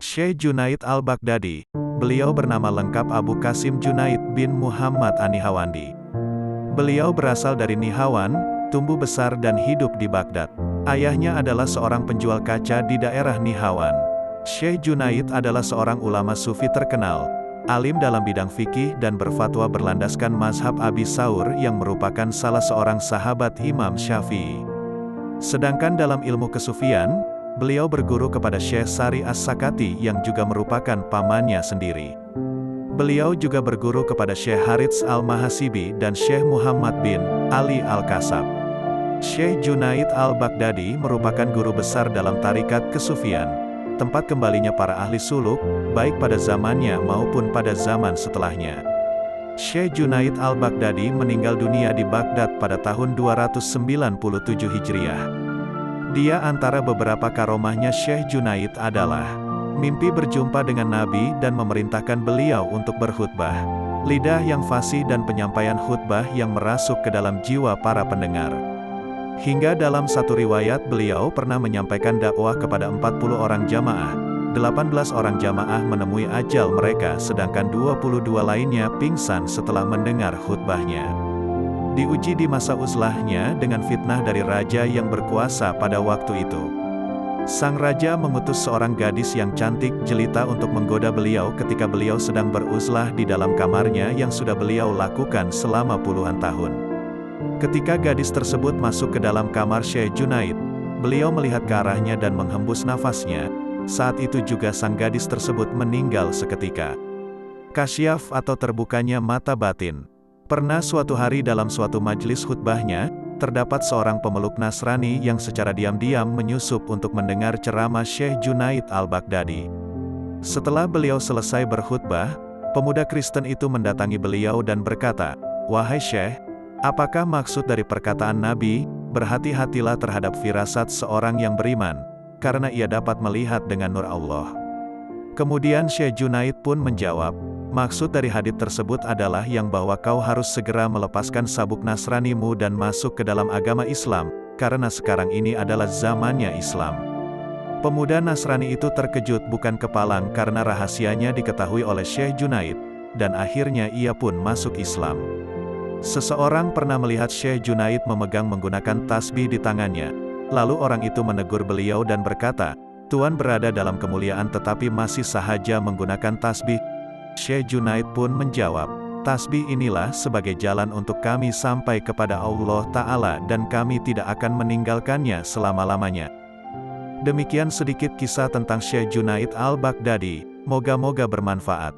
Syekh Junaid al-Baghdadi. Beliau bernama lengkap Abu Qasim Junaid bin Muhammad An-Nihawandi. Beliau berasal dari Nihawan, tumbuh besar dan hidup di Baghdad. Ayahnya adalah seorang penjual kaca di daerah Nihawan. Syekh Junaid adalah seorang ulama sufi terkenal, alim dalam bidang fikih dan berfatwa berlandaskan mazhab Abi Saur yang merupakan salah seorang sahabat Imam Syafi'i. Sedangkan dalam ilmu kesufian, beliau berguru kepada Syekh Sari As-Sakati yang juga merupakan pamannya sendiri. Beliau juga berguru kepada Syekh Harits Al-Mahasibi dan Syekh Muhammad bin Ali Al-Kasab. Syekh Junaid al-Baghdadi merupakan guru besar dalam tarikat kesufian, tempat kembalinya para ahli suluk, baik pada zamannya maupun pada zaman setelahnya. Syekh Junaid al-Baghdadi meninggal dunia di Baghdad pada tahun 297 Hijriah. Dia antara beberapa karomahnya Syekh Junaid adalah mimpi berjumpa dengan Nabi dan memerintahkan beliau untuk berkhutbah, lidah yang fasih dan penyampaian khutbah yang merasuk ke dalam jiwa para pendengar. Hingga dalam satu riwayat beliau pernah menyampaikan dakwah kepada 40 orang jamaah, 18 orang jamaah menemui ajal mereka sedangkan 22 lainnya pingsan setelah mendengar khutbahnya. Diuji di masa uzlahnya dengan fitnah dari raja yang berkuasa pada waktu itu. Sang raja mengutus seorang gadis yang cantik jelita untuk menggoda beliau ketika beliau sedang beruzlah di dalam kamarnya yang sudah beliau lakukan selama puluhan tahun. Ketika gadis tersebut masuk ke dalam kamar Syekh Junaid, beliau melihat ke arahnya dan menghembus nafasnya. Saat itu juga sang gadis tersebut meninggal seketika. Kasyaf atau terbukanya mata batin. Pernah suatu hari dalam suatu majelis khutbahnya, terdapat seorang pemeluk Nasrani yang secara diam-diam menyusup untuk mendengar ceramah Syekh Junaid al-Baghdadi. Setelah beliau selesai berkhutbah, pemuda Kristen itu mendatangi beliau dan berkata, "Wahai Syekh, apakah maksud dari perkataan Nabi, berhati-hatilah terhadap firasat seorang yang beriman, karena ia dapat melihat dengan nur Allah?" Kemudian Syekh Junaid pun menjawab, "Maksud dari hadits tersebut adalah yang bahwa kau harus segera melepaskan sabuk Nasranimu dan masuk ke dalam agama Islam, karena sekarang ini adalah zamannya Islam." Pemuda Nasrani itu terkejut bukan kepalang karena rahasianya diketahui oleh Syekh Junaid, dan akhirnya ia pun masuk Islam. Seseorang pernah melihat Syekh Junaid memegang menggunakan tasbih di tangannya, lalu orang itu menegur beliau dan berkata, "Tuan berada dalam kemuliaan tetapi masih sahaja menggunakan tasbih." Syekh Junaid pun menjawab, "Tasbih inilah sebagai jalan untuk kami sampai kepada Allah Ta'ala dan kami tidak akan meninggalkannya selama-lamanya." Demikian sedikit kisah tentang Syekh Junaid al-Baghdadi, moga-moga bermanfaat.